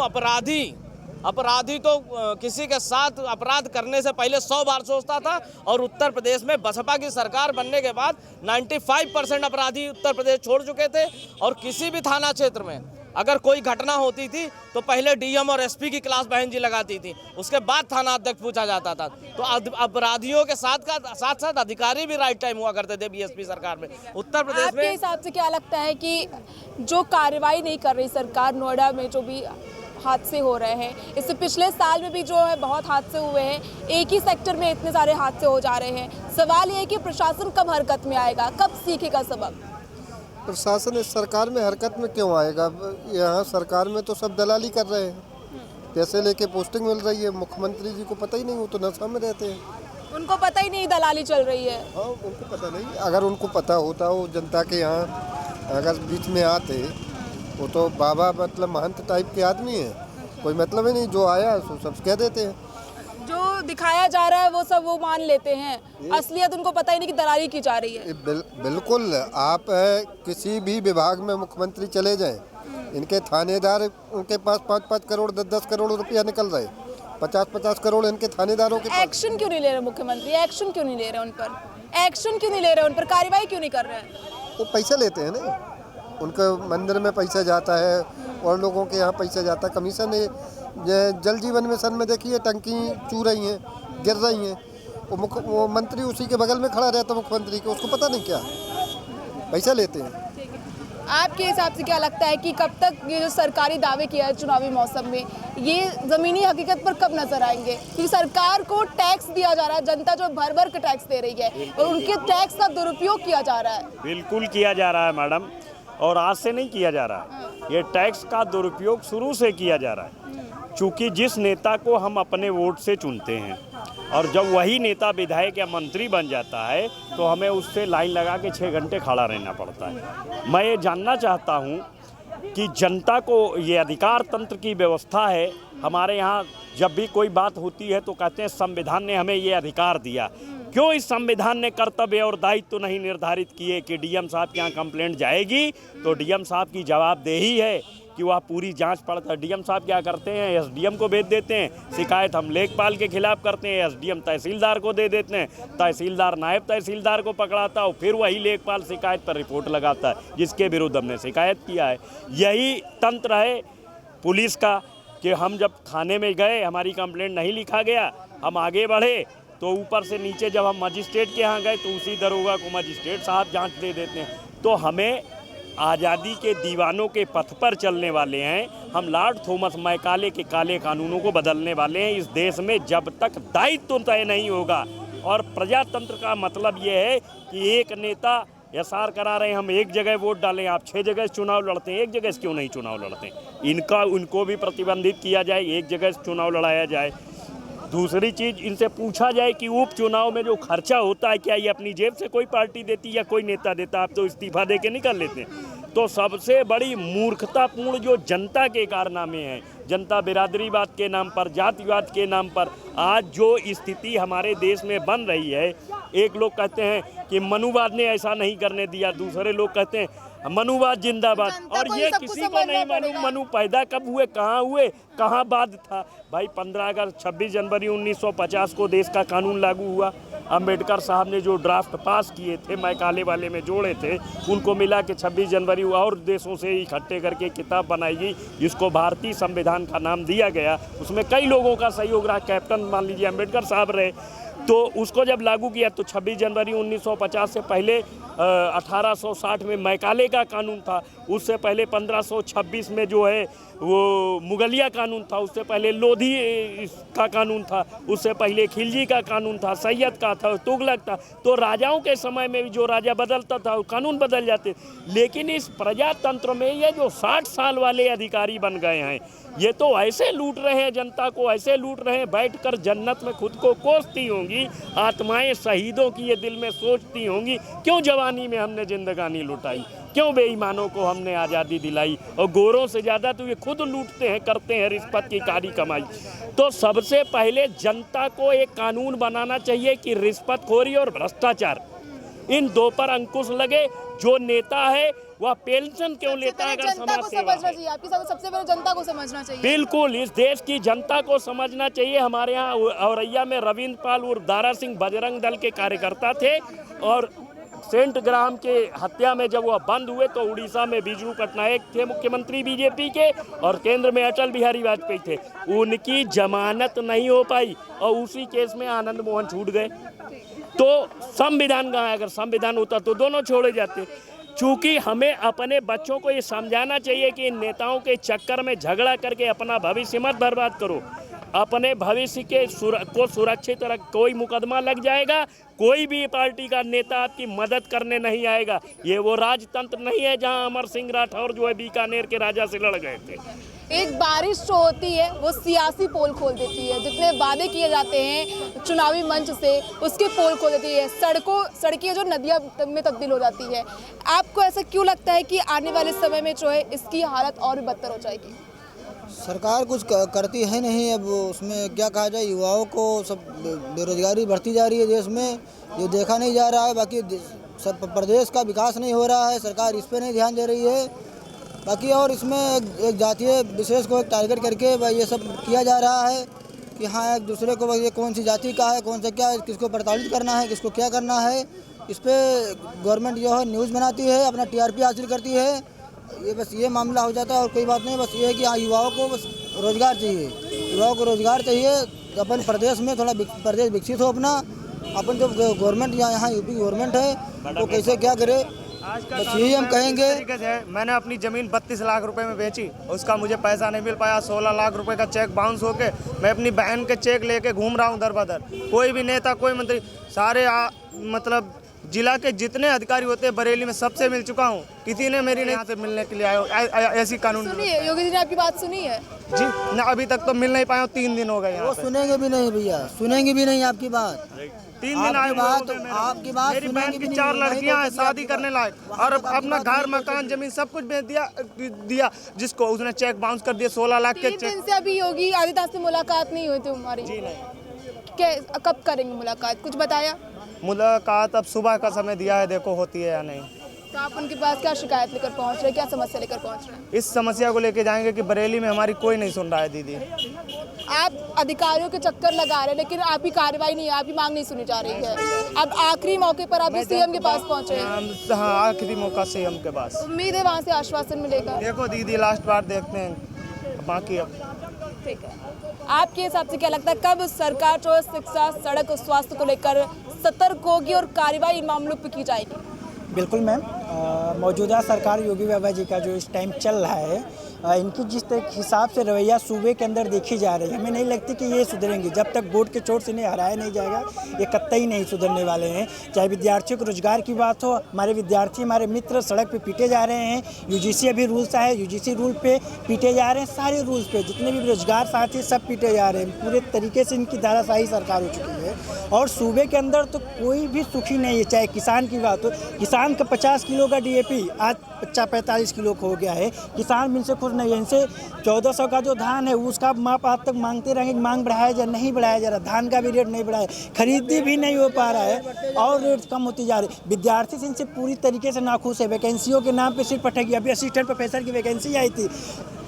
अपराधी तो किसी के साथ अपराध करने से पहले 100 बार सोचता था, और उत्तर प्रदेश में बसपा की सरकार बनने के बाद 95% अपराधी उत्तर प्रदेश छोड़ चुके थे। और किसी भी थाना क्षेत्र में अगर कोई घटना होती थी तो पहले DM और SP की क्लास बहन जी लगाती थी, उसके बाद थाना अध्यक्ष पूछा जाता था। तो अपराधियों के साथ अधिकारी भी राइट टाइम हुआ करते थे BSP सरकार में। उत्तर प्रदेश में
आपके हिसाब से क्या लगता है कि जो कार्रवाई नहीं कर रही सरकार, नोएडा में जो भी हादसे हो रहे हैं। इससे पिछले साल में भी जो है बहुत हादसे हुए हैं। एक ही सेक्टर में इतने सारे हादसे हो जा रहे हैं। सवाल ये है कि प्रशासन कब हरकत में आएगा, कब सीखेगा सबक?
प्रशासन इस सरकार में हरकत में क्यों आएगा? यहाँ सरकार में तो सब दलाली कर रहे हैं, पैसे लेके पोस्टिंग मिल रही है। मुख्यमंत्री जी को पता ही नहीं, वो तो नशा में रहते हैं।
उनको पता ही नहीं दलाली चल रही है।
हाँ, उनको पता नहीं। अगर उनको पता होता, वो जनता के यहाँ अगर बीच में आते, वो तो बाबा मतलब महंत टाइप के आदमी है, कोई मतलब ही नहीं, जो आया सो सब कह देते हैं।
जो दिखाया जा रहा है वो सब वो मान लेते हैं, असलियत उनको पता ही नहीं कि दलाली की जा रही है।
बिल्कुल। आप किसी भी विभाग में मुख्यमंत्री चले जाएं, इनके थानेदार, उनके पास 5-5 करोड़ 10-10 करोड़ रुपया निकल रहे, 50-50 करोड़ इनके थानेदारों के।
एक्शन क्यों नहीं ले रहे मुख्यमंत्री? एक्शन क्यों नहीं ले रहे उन पर? एक्शन क्यों नहीं ले रहे उन पर? कार्रवाई क्यों नहीं कर रहे हैं?
वो पैसे लेते हैं ना, उनके मंदिर में पैसा जाता है और लोगों के यहाँ पैसा जाता है, कमीशन है। जल जीवन मिशन में देखिए टंकी चू रही हैं, गिर रही हैं, वो मंत्री उसी के बगल में खड़ा रहता मुख्यमंत्री के, उसको पता नहीं क्या पैसा लेते हैं।
आपके हिसाब से क्या लगता है कि कब तक ये जो सरकारी दावे किया है चुनावी मौसम में, ये ज़मीनी हकीकत पर कब नजर आएंगे? क्योंकि सरकार को टैक्स दिया जा रहा है, जनता जो भर भर के टैक्स दे रही है और उनके टैक्स का दुरुपयोग किया जा रहा है।
बिल्कुल किया जा रहा है मैडम, और आज से नहीं किया जा रहा है। ये टैक्स का दुरुपयोग शुरू से किया जा रहा है। चूँकि जिस नेता को हम अपने वोट से चुनते हैं और जब वही नेता विधायक या मंत्री बन जाता है तो हमें उससे लाइन लगा के 6 घंटे खड़ा रहना पड़ता है। मैं ये जानना चाहता हूँ कि जनता को ये अधिकार तंत्र की व्यवस्था है। हमारे यहाँ जब भी कोई बात होती है तो कहते हैं संविधान ने हमें ये अधिकार दिया। क्यों इस संविधान ने कर्तव्य और दायित्व तो नहीं निर्धारित किए कि डीएम साहब के यहाँ कंप्लेंट जाएगी तो डीएम साहब की जवाबदेही है कि वह पूरी जांच पड़ताल। डीएम साहब क्या करते हैं, एसडीएम को भेज देते हैं, शिकायत हम लेखपाल के खिलाफ करते हैं, एसडीएम तहसीलदार को दे देते हैं, तहसीलदार नायब तहसीलदार को पकड़ाता है, फिर वही लेखपाल शिकायत पर रिपोर्ट लगाता है जिसके विरुद्ध हमने शिकायत किया है। यही तंत्र है पुलिस का कि हम जब थाने में गए, हमारी कंप्लेंट नहीं लिखा गया, हम आगे बढ़े तो ऊपर से नीचे जब हम मजिस्ट्रेट के यहाँ गए तो उसी दरोगा को मजिस्ट्रेट साहब जांच दे देते हैं। तो हमें आज़ादी के दीवानों के पथ पर चलने वाले हैं हम। लॉर्ड थॉमस मैकाले के काले कानूनों को बदलने वाले हैं इस देश में जब तक दायित्व तय नहीं होगा। और प्रजातंत्र का मतलब ये है कि एक नेता एसआर करा रहे हैं, हम एक जगह वोट डालें, आप 6 जगह चुनाव लड़ते हैं, एक जगह से क्यों नहीं चुनाव लड़ते? उनको भी प्रतिबंधित किया जाए, एक जगह से चुनाव लड़ाया जाए। दूसरी चीज़, इनसे पूछा जाए कि उपचुनाव में जो खर्चा होता है क्या ये अपनी जेब से कोई पार्टी देती है या कोई नेता देता? आप तो इस्तीफा दे के निकल लेते हैं। तो सबसे बड़ी मूर्खतापूर्ण जो जनता के कारनामे हैं, जनता बिरादरीवाद के नाम पर, जातिवाद के नाम पर आज जो स्थिति हमारे देश में बन रही है। एक लोग कहते हैं कि मनुवाद ने ऐसा नहीं करने दिया, दूसरे लोग कहते हैं मनुवाद जिंदाबाद। और ये किसी को नहीं मालूम मनु पैदा कब हुए, कहाँ बाद था। भाई 15 अगस्त 26 जनवरी 1950 को देश का कानून लागू हुआ। अंबेडकर साहब ने जो ड्राफ्ट पास किए थे, मैकाले वाले में जोड़े थे, उनको मिला कि 26 जनवरी और देशों से इकट्ठे करके किताब बनाई गई जिसको भारतीय संविधान का नाम दिया गया। उसमें कई लोगों का सहयोग रहा, कैप्टन मान लीजिए अंबेडकर साहब रहे। तो उसको जब लागू किया तो 26 जनवरी 1950 से पहले 1860 में मैकाले का कानून था, उससे पहले 1526 में जो है वो मुगलिया कानून था, उससे पहले लोधी का कानून था, उससे पहले खिलजी का कानून था, सैयद का था, तुगलक था। तो राजाओं के समय में भी जो राजा बदलता था वो कानून बदल जाते। लेकिन इस प्रजातंत्र में ये जो 60 साल वाले अधिकारी बन गए हैं, ये तो ऐसे लूट रहे हैं जनता को, ऐसे लूट रहे हैं, बैठकर जन्नत में खुद को कोसती होंगी आत्माएं शहीदों की ये दिल में सोचती होंगी, क्यों जवानी में हमने जिंदगानी लुटाई, क्यों बेईमानों को हमने आज़ादी दिलाई। और गोरों से ज़्यादा तो ये खुद लूटते हैं, करते हैं रिश्वत की कारी कमाई। तो सबसे पहले जनता को एक कानून बनाना चाहिए कि रिश्वतखोरी और भ्रष्टाचार, इन दो पर अंकुश लगे। जो नेता है वह पेंशन क्यों लेता है अगर समाज सेवा है?
आपकी सबसे पहले जनता को समझना चाहिए।
बिल्कुल, इस देश की जनता को समझना चाहिए। हमारे यहाँ औरैया में रविंद्र पाल उर्फ दारा सिंह बजरंग दल के कार्यकर्ता थे और सेंट ग्राम के हत्या में जब वह बंद हुए तो उड़ीसा में बिजू पटनायक थे मुख्यमंत्री बीजेपी के और केंद्र में अटल बिहारी वाजपेयी थे। उनकी जमानत नहीं हो पाई और उसी केस में आनंद मोहन छूट गए। तो संविधान कहाँ है? अगर संविधान होता तो दोनों छोड़े जाते। चूँकि हमें अपने बच्चों को ये समझाना चाहिए कि इन नेताओं के चक्कर में झगड़ा करके अपना भविष्य मत बर्बाद करो। अपने भविष्य के को सुरक्षित रख। कोई मुकदमा लग जाएगा, कोई भी पार्टी का नेता आपकी मदद करने नहीं आएगा। ये वो राजतंत्र नहीं है जहां अमर सिंह राठौर जो है बीकानेर के राजा से लड़ गए थे।
एक बारिश जो होती है वो सियासी पोल खोल देती है। जितने वादे किए जाते हैं चुनावी मंच से, उसके पोल खोल देती है। सड़कें जो नदियाँ में तब्दील हो जाती है। आपको ऐसा क्यों लगता है कि आने वाले समय में जो है इसकी हालत और भी बदतर हो जाएगी?
सरकार कुछ करती है नहीं। अब उसमें क्या कहा जाए, युवाओं को सब बेरोजगारी बढ़ती जा रही है देश में, जो देखा नहीं जा रहा है। बाकी सब प्रदेश का विकास नहीं हो रहा है, सरकार इस पर नहीं ध्यान दे रही है। बाकी और इसमें एक जातीय विशेष को एक टारगेट करके ये सब किया जा रहा है कि हाँ एक दूसरे को ये कौन सी जाति का है, कौन सा क्या, किसको प्रताड़ित करना है, किसको क्या करना है। इस पर गवर्नमेंट जो है न्यूज़ बनाती है, अपना TRP हासिल करती है। ये बस ये मामला हो जाता है और कोई बात नहीं। बस ये है कि हाँ युवाओं को बस रोज़गार चाहिए, युवाओं को रोज़गार चाहिए। अपन प्रदेश में थोड़ा प्रदेश विकसित हो अपना। अपन जो गवर्नमेंट यहाँ यूपी गवर्नमेंट है वो कैसे क्या करे, बस यही हम कहेंगे।
मैंने अपनी ज़मीन 32 लाख रुपए में बेची, उसका मुझे पैसा नहीं मिल पाया। 16 लाख रुपए का चेक बाउंस होके मैं अपनी बहन के चेक लेके घूम रहा हूँ दर बदर। कोई भी नेता, कोई मंत्री, सारे मतलब जिला के जितने अधिकारी होते हैं बरेली में सबसे मिल चुका हूँ। किसी ने मेरी यहाँ से मिलने के लिए आए ऐसी कानून
सुनिए। योगी जी ने आपकी बात सुनी है?
जी ना, अभी तक तो मिल नहीं पाया। 3 दिन हो गए यहाँ।
वो सुनेंगे भी नहीं भैया, सुनेंगे भी नहीं आपकी बात।
3 दिन आए
आपकी बात।
मेरी बहन की 4 लड़कियां हैं शादी करने लायक, और अपना घर मकान जमीन सब कुछ बेच दिया जिसको उसने चेक बाउंस कर दिया 16 लाख के
3 दिन से अभी योगी आदित्यनाथ से मुलाकात नहीं हुई थी हमारी।
जी नहीं।
क्या कब करेंगे मुलाकात, कुछ बताया?
मुलाकात अब सुबह का समय दिया है, देखो होती है या नहीं।
तो आप उनके पास क्या शिकायत लेकर पहुंच रहे हैं, क्या समस्या लेकर पहुंच रहे हैं?
इस समस्या को लेके जाएंगे कि बरेली में हमारी कोई नहीं सुन रहा है दीदी।
आप अधिकारियों के चक्कर लगा रहे हैं लेकिन आपकी कार्रवाई नहीं है, आपकी मांग नहीं सुनी जा रही है। अब आखिरी मौके पर आप CM के पास पहुंचे हैं।
हाँ, आखिरी मौका CM के पास।
उम्मीद है वहाँ से आश्वासन मिलेगा।
देखो दीदी, लास्ट बार देखते हैं, बाकी अब
ठीक है। आपके हिसाब से क्या लगता है कब सरकार जो शिक्षा, सड़क, स्वास्थ्य को लेकर सतर्क होगी और कार्रवाई इन मामलों पर की जाएगी?
बिल्कुल मैम, मौजूदा सरकार योगी बाबा जी का जो इस टाइम चल रहा है, इनकी जिस हिसाब से रवैया सूबे के अंदर देखी जा रही है, हमें नहीं लगती कि ये सुधरेंगे। जब तक वोट के चोट से इन्हें हराया नहीं जाएगा ये कतई नहीं सुधरने वाले हैं। चाहे विद्यार्थियों को रोजगार की बात हो, हमारे विद्यार्थी, हमारे मित्र सड़क पे पीटे जा रहे हैं। UGC अभी रूल्स आए, UGC रूल पे पीटे जा रहे हैं। सारे रूल्स पे जितने भी रोजगार साथी सब पीटे जा रहे हैं। पूरे तरीके से इनकी धाराशाही सरकार हो चुकी है और सूबे के अंदर तो कोई भी सुखी नहीं है। चाहे किसान की बात हो, किसान का 50 किलो का DAP आज 45 किलो का हो गया है। किसान मिल से खुश नहीं है। इनसे 1400 का जो धान है उसका माप आज तक मांगते रहेंगे, मांग बढ़ाया जा नहीं बढ़ाया जा रहा। धान का भी रेट नहीं बढ़ाया, खरीदी भी नहीं हो पा रहा है और रेट कम होती जा रही। विद्यार्थी से इनसे पूरी तरीके से नाखुश है। वैकेंसियों के नाम पे सिर्फ अटकी। अभी असिस्टेंट प्रोफेसर की वैकेंसी आई थी,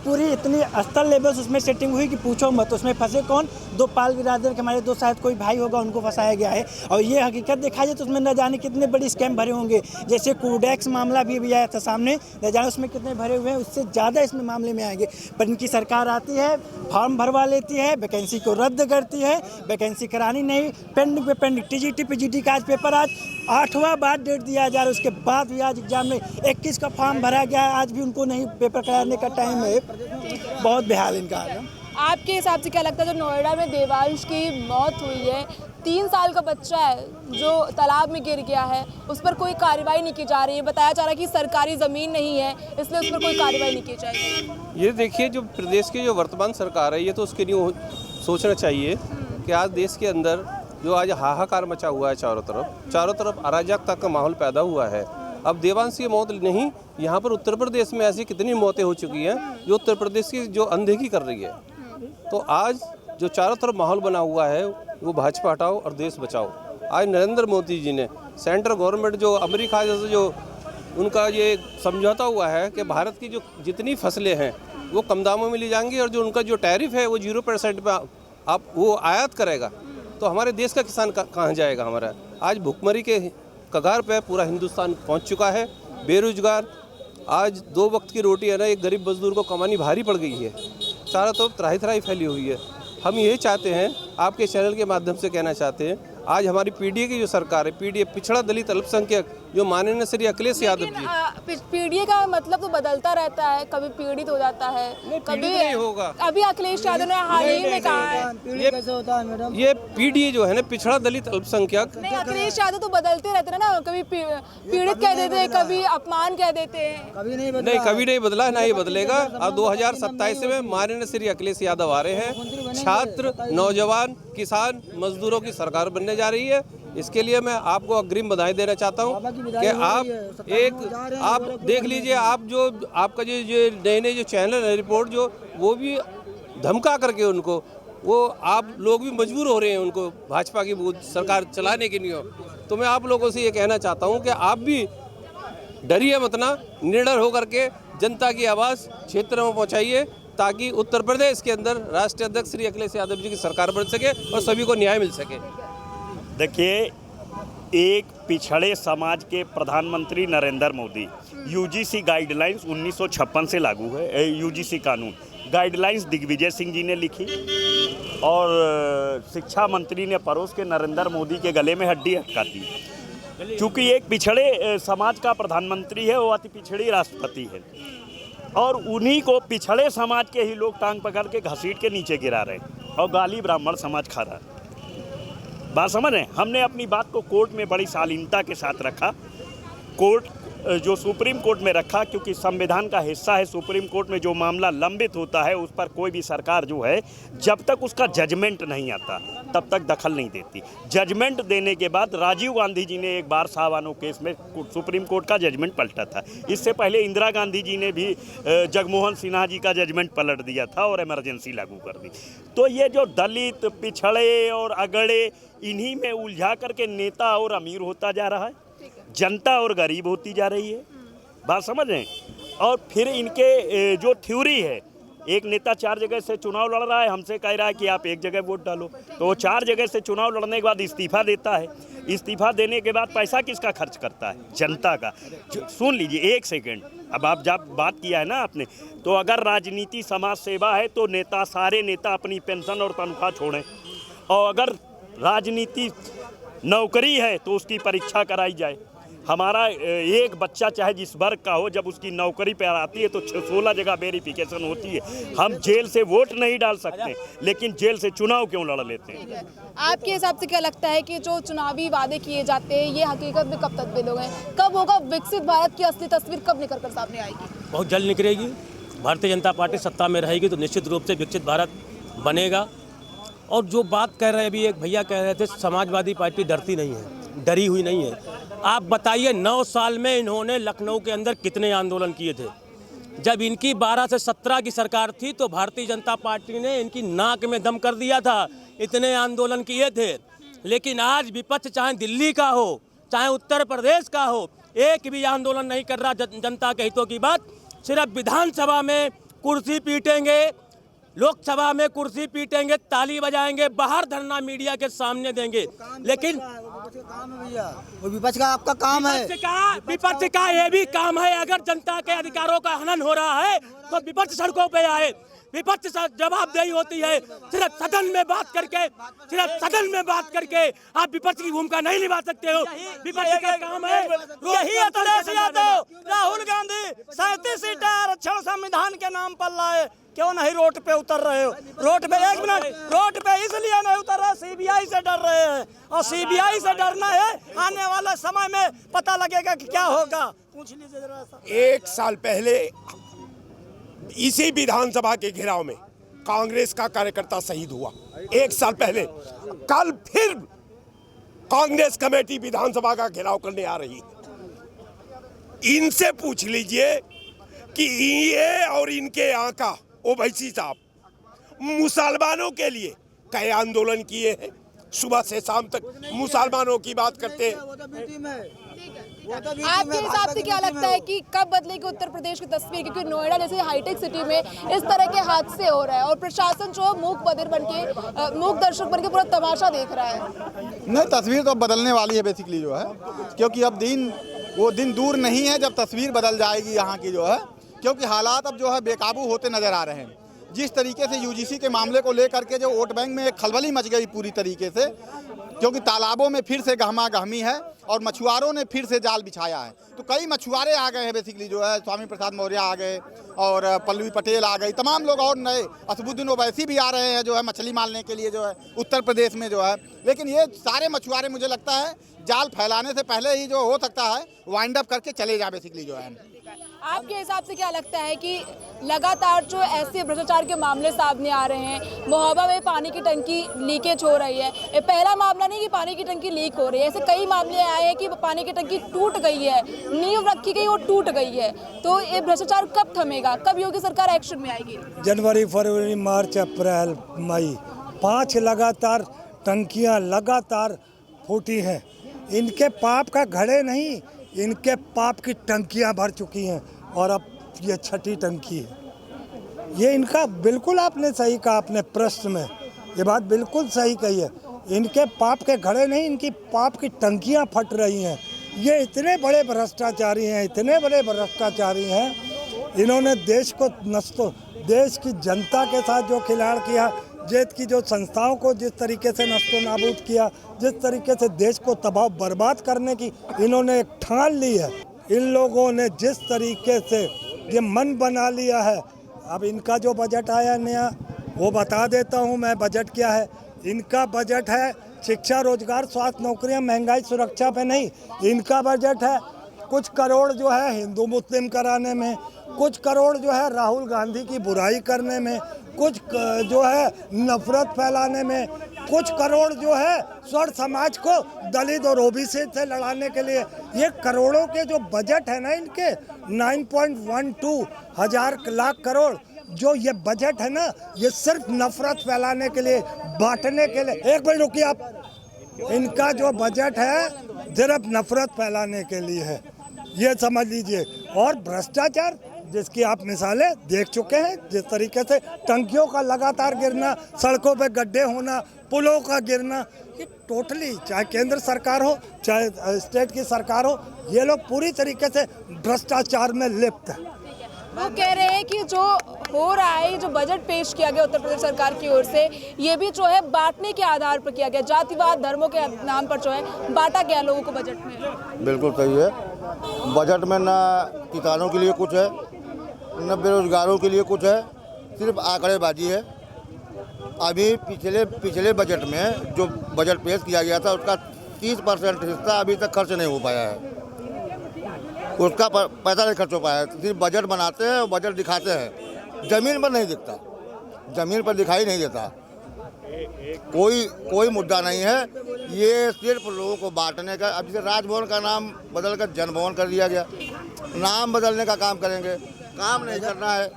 पूरी इतनी स्तर लेवल उसमें सेटिंग हुई कि पूछो मत। उसमें फंसे कौन? 2 पाल बिरादर के हमारे 2 शायद कोई भाई होगा, उनको फंसाया गया है। और ये हकीकत देखा जाए तो उसमें न जाने कितने बड़े स्कैम भरे होंगे। जैसे कोडेक्स मामला भी आया था सामने, न जाने उसमें कितने भरे हुए हैं, उससे ज़्यादा इसमें मामले में आएंगे। पर इनकी सरकार आती है, फॉर्म भरवा लेती है, वैकेंसी को रद्द करती है, वैकेंसी करानी नहीं, पेंडिंग पे पेंडिंग। TGT PGT का आज पेपर आज 8वां बार डेट दिया जा रहा है, उसके बाद भी आज एग्जाम में 21 का फॉर्म भरा गया है, आज भी उनको नहीं पेपर कराने का टाइम है। बहुत बेहाल इनका है।
आपके हिसाब से क्या लगता है जो नोएडा में देवांश की मौत हुई है, 3 साल का बच्चा है जो तालाब में गिर गया है, उस पर कोई कार्रवाई नहीं की जा रही है? बताया जा रहा है कि सरकारी ज़मीन नहीं है इसलिए उस पर कोई कार्रवाई नहीं की जाएगी।
ये देखिए, जो प्रदेश की जो वर्तमान सरकार है ये तो उसके लिए सोचना चाहिए कि आज देश के अंदर जो आज हाहाकार मचा हुआ है, चारों तरफ अराजकता का माहौल पैदा हुआ है। अब देवांश की मौत नहीं, यहाँ पर उत्तर प्रदेश में ऐसी कितनी मौतें हो चुकी हैं जो उत्तर प्रदेश की जो अनदेखी कर रही है। तो आज जो चारों तरफ माहौल बना हुआ है वो भाजपा हटाओ और देश बचाओ। आज नरेंद्र मोदी जी ने सेंट्रल गवर्नमेंट जो अमेरिका जैसे जो उनका ये समझौता हुआ है कि भारत की जो जितनी फसलें हैं वो कम दामों में ली जाएंगी और जो उनका जो टैरिफ है वो 0% पर आप वो आयात करेगा, तो हमारे देश का किसान कहाँ जाएगा हमारा? आज भुखमरी के कगार पे पूरा हिंदुस्तान पहुंच चुका है। बेरोजगार, आज 2 वक्त की रोटी है ना, एक गरीब मजदूर को कमानी भारी पड़ गई है। चारों तरफ त्राही फैली हुई है। हम ये चाहते हैं, आपके चैनल के माध्यम से कहना चाहते हैं, आज हमारी PDA की जो सरकार है, PDA पिछड़ा दलित अल्पसंख्यक जो माननीय श्री अखिलेश यादव जी।
पीढ़ी का मतलब तो बदलता रहता है, कभी पीड़ित हो जाता है, कभी
नहीं होगा।
अभी अखिलेश यादव ने हाल ही में कहा है
पीढ़ी कैसे होता है मैडम?
ये पीढ़ी जो है ना, पिछड़ा दलित अल्पसंख्यक।
नहीं, अखिलेश यादव तो बदलते रहते हैं ना, कभी पीड़ित कह देते हैं, कभी अपमान कह देते हैं।
कभी नहीं
नहीं, कभी नहीं बदला, ना ही बदलेगा। अब 2027 में माननीय श्री अखिलेश यादव आ रहे हैं। छात्र, नौजवान, किसान, मजदूरों की सरकार बनने जा रही है। इसके लिए मैं आपको अग्रिम बधाई देना चाहता हूं कि आप देख लीजिए, आप जो आपका जो नए जो चैनल है रिपोर्ट, जो वो भी धमका करके उनको, वो आप लोग भी मजबूर हो रहे हैं उनको भाजपा की सरकार चलाने के लिए। तो मैं आप लोगों से ये कहना चाहता हूं कि आप भी डरिए मत ना, निडर होकर के जनता की आवाज़ क्षेत्र में पहुंचाइए, ताकि उत्तर प्रदेश के अंदर राष्ट्रीय अध्यक्ष श्री अखिलेश यादव जी की सरकार बन सके और सभी को न्याय मिल सके।
देखिए, एक पिछड़े समाज के प्रधानमंत्री नरेंद्र मोदी, यूजीसी गाइडलाइंस 1956 से लागू है। यूजीसी कानून गाइडलाइंस दिग्विजय सिंह जी ने लिखी और शिक्षा मंत्री ने परोस के नरेंद्र मोदी के गले में हड्डी अटका दी। क्योंकि एक पिछड़े समाज का प्रधानमंत्री है, वो अति पिछड़ी राष्ट्रपति है, और उन्हीं को पिछड़े समाज के ही लोग टांग पकड़ के घसीट के नीचे गिरा रहे हैं और गाली ब्राह्मण समाज खा रहा है। बात समझ रहे हैं? हमने अपनी बात को कोर्ट में बड़ी शालीनता के साथ रखा। कोर्ट जो सुप्रीम कोर्ट में रखा, क्योंकि संविधान का हिस्सा है। सुप्रीम कोर्ट में जो मामला लंबित होता है उस पर कोई भी सरकार जो है, जब तक उसका जजमेंट नहीं आता तब तक दखल नहीं देती। जजमेंट देने के बाद राजीव गांधी जी ने एक बार शाहबानो केस में सुप्रीम कोर्ट का जजमेंट पलटा था। इससे पहले इंदिरा गांधी जी ने भी जगमोहन सिन्हा जी का जजमेंट पलट दिया था और इमरजेंसी लागू कर दी। तो ये जो दलित, पिछड़े और अगड़े, इन्हीं में उलझा करके नेता और अमीर होता जा रहा है, जनता और गरीब होती जा रही है। बात समझ रहे हैं? और फिर इनके जो थ्योरी है, एक नेता 4 जगह से चुनाव लड़ रहा है, हमसे कह रहा है कि आप 1 जगह वोट डालो, तो वो 4 जगह से चुनाव लड़ने के बाद इस्तीफा देता है। इस्तीफा देने के बाद पैसा किसका खर्च करता है? जनता का। सुन लीजिए 1 सेकेंड, अब आप जब बात किया है ना आपने, तो अगर राजनीति समाज सेवा है तो नेता, सारे नेता अपनी पेंशन और तनख्वाह छोड़ें, और अगर राजनीति नौकरी है तो उसकी परीक्षा कराई जाए। हमारा एक बच्चा चाहे जिस वर्ग का हो, जब उसकी नौकरी पर आती है तो 16 जगह वेरिफिकेशन होती है। हम जेल से वोट नहीं डाल सकते, लेकिन जेल से चुनाव क्यों लड़ लेते हैं?
आपके हिसाब से क्या लगता है कि जो चुनावी वादे किए जाते हैं, ये हकीकत में कब तक तब्दील होंगे? कब होगा विकसित भारत की असली तस्वीर, कब निकल कर सामने आएगी?
बहुत जल्द निकलेगी। भारतीय जनता पार्टी सत्ता में रहेगी तो निश्चित रूप से विकसित भारत बनेगा। और जो बात कह रहे हैं, अभी एक भैया कह रहे थे समाजवादी पार्टी डरती नहीं है, डरी हुई नहीं है। आप बताइए 9 साल में इन्होंने लखनऊ के अंदर कितने आंदोलन किए थे? जब इनकी 12 से 17 की सरकार थी तो भारतीय जनता पार्टी ने इनकी नाक में दम कर दिया था, इतने आंदोलन किए थे। लेकिन आज विपक्ष चाहे दिल्ली का हो चाहे उत्तर प्रदेश का हो, एक भी आंदोलन नहीं कर रहा जनता के हितों की बात। सिर्फ विधानसभा में कुर्सी पीटेंगे, लोकसभा में कुर्सी पीटेंगे, ताली बजाएंगे, बाहर धरना मीडिया के सामने देंगे। लेकिन
वो विपक्ष का आपका काम है,
विपक्ष का ये भी काम है। अगर जनता के अधिकारों का हनन हो रहा है तो विपक्ष सड़कों पे आए, विपक्ष जवाबदेही होती है। सिर्फ सदन में बात करके आप विपक्ष की भूमिका नहीं निभा सकते हो। विपक्ष का काम है।
यही अखिलेश यादव, राहुल गांधी 37 सीटें आरक्षण संविधान के नाम पर लाए, क्यों नहीं रोड पे उतर रहे हो? रोड पे 1 मिनट, रोड पे इसलिए नहीं उतर रहे, सीबीआई से डर रहे हैं, और सीबीआई से डरना है। आने वाला समय में पता लगेगा कि क्या होगा। पूछ लीजिए जरा।
1 साल पहले इसी विधानसभा के घेराव में कांग्रेस का कार्यकर्ता शहीद हुआ। 1 साल पहले। कल फिर कांग्रेस कमेटी विधानसभा का घेराव करने आ रही है। इनसे पूछ लीजिए कि ये और इनके आका ओवैसी साहब मुसलमानों के लिए कई आंदोलन किए हैं। सुबह से शाम तक मुसलमानों की बात करते हैं।
आपके हिसाब से क्या लगता है कि कब बदलेगी उत्तर प्रदेश की तस्वीर? क्योंकि नोएडा जैसे हाईटेक सिटी में इस तरह के हादसे हो रहे हैं और प्रशासन जो मूक बधिर मूक दर्शक बन के पूरा तमाशा देख रहा है।
नहीं, तस्वीर तो बदलने वाली है बेसिकली जो है, क्योंकि अब वो दिन दूर नहीं है जब तस्वीर बदल जाएगी यहाँ की जो है। क्योंकि हालात अब जो है बेकाबू होते नजर आ रहे हैं। जिस तरीके से यूजीसी के मामले को लेकर के जो वोट बैंक में एक खलबली मच गई पूरी तरीके से,
क्योंकि तालाबों में फिर से गहमा गहमी है और मछुआरों ने फिर से जाल बिछाया है। तो कई मछुआरे आ गए हैं बेसिकली, जो है स्वामी प्रसाद मौर्य आ गए और पल्लवी पटेल आ गई, तमाम लोग और नए, असदुद्दीन ओवैसी भी आ रहे हैं जो है मछली मारने के लिए, जो है उत्तर प्रदेश में जो है। लेकिन ये सारे मछुआरे मुझे लगता है जाल फैलाने से पहले ही जो हो सकता है वाइंड अप करके चले जाए बेसिकली जो है।
आपके हिसाब से क्या लगता है कि लगातार जो ऐसे भ्रष्टाचार के मामले सामने आ रहे हैं, महोबा में पानी की टंकी लीकेज हो रही है, ये पहला मामला नहीं कि पानी की टंकी लीक हो रही है, ऐसे कई मामले आए हैं कि पानी की टंकी टूट गई है, नींव रखी गई वो टूट गई है। तो ये भ्रष्टाचार कब थमेगा, कब योगी सरकार एक्शन में आएगी?
जनवरी, फरवरी, मार्च, अप्रैल, मई, 5 लगातार टंकियाँ लगातार फूटी हैं। इनके पाप का घड़े नहीं, इनके पाप की टंकियाँ भर चुकी हैं और अब ये 6ठी टंकी है। ये इनका बिल्कुल आपने सही कहा, अपने प्रश्न में ये बात बिल्कुल सही कही है। इनके पाप के घड़े नहीं, इनकी पाप की टंकियाँ फट रही हैं। ये इतने बड़े भ्रष्टाचारी हैं, इतने बड़े भ्रष्टाचारी हैं, इन्होंने देश को देश की जनता के साथ जो खिलाड़ किया, देश की जो संस्थाओं को जिस तरीके से नस्तो नाबूद किया, जिस तरीके से देश को तबाह बर्बाद करने की इन्होंने एक ठान ली है। इन लोगों ने जिस तरीके से ये मन बना लिया है। अब इनका जो बजट आया नया, वो बता देता हूँ मैं बजट क्या है। इनका बजट है शिक्षा, रोजगार, स्वास्थ्य, नौकरियाँ, महंगाई, सुरक्षा पे नहीं। इनका बजट है कुछ करोड़ जो है हिंदू मुस्लिम कराने में, कुछ करोड़ जो है राहुल गांधी की बुराई करने में, कुछ जो है नफरत फैलाने में, कुछ करोड़ जो है स्वर्ण समाज को दलित और ओबीसी से लड़ाने के लिए। ये करोड़ों के जो बजट है ना इनके 9.12 हजार लाख करोड़, जो ये बजट है ना, ये सिर्फ नफरत फैलाने के लिए, बांटने के लिए। एक मिनट रुकिए आप, इनका जो बजट है सिर्फ नफरत फैलाने के लिए है, ये समझ लीजिए। और भ्रष्टाचार जिसकी आप मिसालें देख चुके हैं, जिस तरीके से टंकियों का लगातार गिरना, सड़कों पे गड्ढे होना, पुलों का गिरना, ये टोटली, चाहे केंद्र सरकार हो चाहे स्टेट की सरकार हो, ये लोग पूरी तरीके से भ्रष्टाचार में लिप्त है।
वो कह रहे हैं कि जो हो रहा है, जो बजट पेश किया गया उत्तर प्रदेश सरकार की ओर से, ये भी जो है बांटने के आधार पर किया गया, जातिवाद, धर्मों के नाम पर जो है बांटा गया लोगों को बजट में।
बिल्कुल सही है। बजट में ना किसानों के लिए कुछ है, न बेरोजगारों के लिए कुछ है, सिर्फ आंकड़ेबाजी है। अभी पिछले बजट में जो बजट पेश किया गया था उसका 30% हिस्सा अभी तक खर्च नहीं हो पाया है, उसका पैसा नहीं खर्च हो पाया है। सिर्फ बजट बनाते हैं और बजट दिखाते हैं, ज़मीन पर नहीं दिखता, ज़मीन पर दिखाई नहीं देता। कोई मुद्दा नहीं है, ये सिर्फ लोगों को बांटने का। अब जैसे राजभवन का नाम बदलकर जनभवन कर दिया गया, नाम बदलने का काम करेंगे, काम नहीं करना है।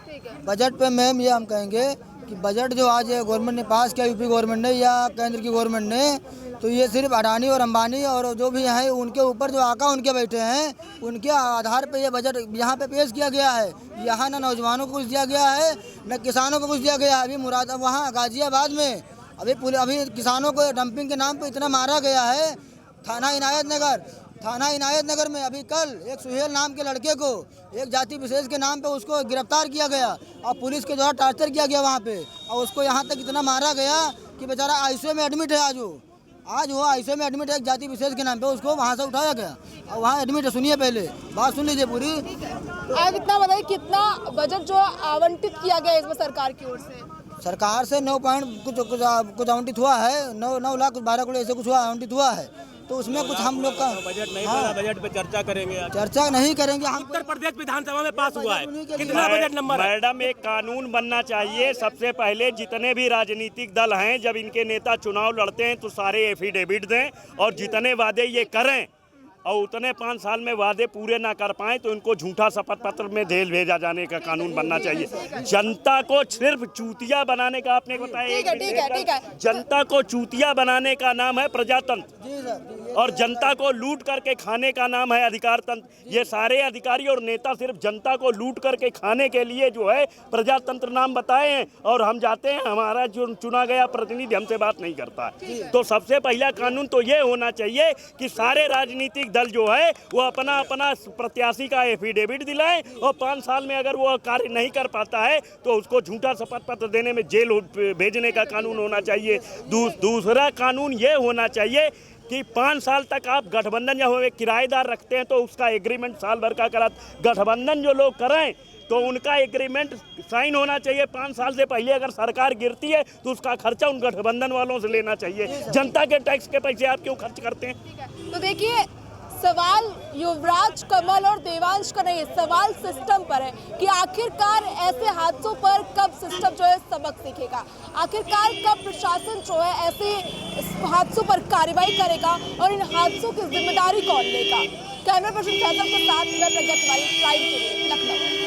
बजट पे मैम ये हम कहेंगे कि बजट जो आज गवर्नमेंट ने पास किया, यूपी गवर्नमेंट ने या केंद्र की गवर्नमेंट ने, तो ये सिर्फ अडानी और अंबानी और जो भी हैं उनके ऊपर जो आका उनके बैठे हैं, उनके आधार पे ये बजट यहाँ पे पेश किया गया है। यहाँ ना नौजवानों को कुछ दिया गया है, न किसानों को कुछ दिया गया है। अभी वहाँ गाजियाबाद में अभी किसानों को डंपिंग के नाम पे इतना मारा गया है। थाना इनायत नगर में अभी कल एक सुहेल नाम के लड़के को एक जाति विशेष के नाम पे उसको गिरफ्तार किया गया और पुलिस के द्वारा टार्चर किया गया वहाँ पे, और उसको यहाँ तक इतना मारा गया कि बेचारा आईसीयू में एडमिट है। आज वो आईसीयू में एडमिट है एक जाति विशेष के नाम पे, उसको वहाँ से उठाया गया और वहाँ एडमिट है। सुनिए, पहले बात सुन लीजिए पूरी।
आप इतना बताइए कितना बजट जो आवंटित किया गया इसमें सरकार की ओर से?
सरकार से 9 पॉइंट कुछ आवंटित हुआ है, 9 लाख 12 करोड़ ऐसे कुछ आवंटित हुआ है। तो उसमें कुछ हम लोग का
बजट नहीं बना, बजट पे चर्चा करेंगे।
चर्चा नहीं करेंगे हम।
उत्तर प्रदेश विधानसभा में पास हुआ है, कितना बजट नंबर है?
मैडम, एक कानून बनना चाहिए। सबसे पहले जितने भी राजनीतिक दल हैं, जब इनके नेता चुनाव लड़ते हैं तो सारे एफिडेविट दें, और जितने वादे ये करें और उतने 5 साल में वादे पूरे ना कर पाए तो इनको झूठा शपथ पत्र में जेल भेजा जाने का कानून बनना चाहिए। जनता को सिर्फ चूतिया बनाने का आपने बताया,
ठीक है।
जनता को चूतिया बनाने का नाम है प्रजातंत्र।
जी सर।
और जनता को लूट करके खाने का नाम है अधिकार तंत्र। ये सारे अधिकारी और नेता सिर्फ जनता को लूट करके खाने के लिए जो है प्रजातंत्र नाम बताए हैं, और हम जाते हैं, हमारा जो चुना गया प्रतिनिधि हमसे बात नहीं करता है। तो सबसे पहला कानून तो ये होना चाहिए कि सारे राजनीतिक दल जो है वो अपना अपना प्रत्याशी का एफिडेविट दिलाएं, और 5 साल में अगर वो कार्य नहीं कर पाता है तो उसको झूठा शपथ पत्र देने में जेल भेजने का कानून होना चाहिए। दूसरा कानून ये होना चाहिए कि 5 साल तक आप गठबंधन जब हमें किराएदार रखते हैं तो उसका एग्रीमेंट साल भर का करा, गठबंधन जो लोग कराएं तो उनका एग्रीमेंट साइन होना चाहिए 5 साल से पहले। अगर सरकार गिरती है तो उसका खर्चा उन गठबंधन वालों से लेना चाहिए। जनता के टैक्स के पैसे आप क्यों खर्च करते हैं?
तो देखिए, सवाल युवराज, कमल और देवांश का नहीं, सवाल सिस्टम पर है कि आखिरकार ऐसे हादसों पर कब सिस्टम जो है सबक सीखेगा, आखिरकार कब प्रशासन जो है ऐसे हादसों पर कार्रवाई करेगा और इन हादसों की जिम्मेदारी कौन लेगा। कैमरा पर्सन फैसल के साथ मैं प्रज्ञा तिवारी, प्राइम टीवी, लखनऊ।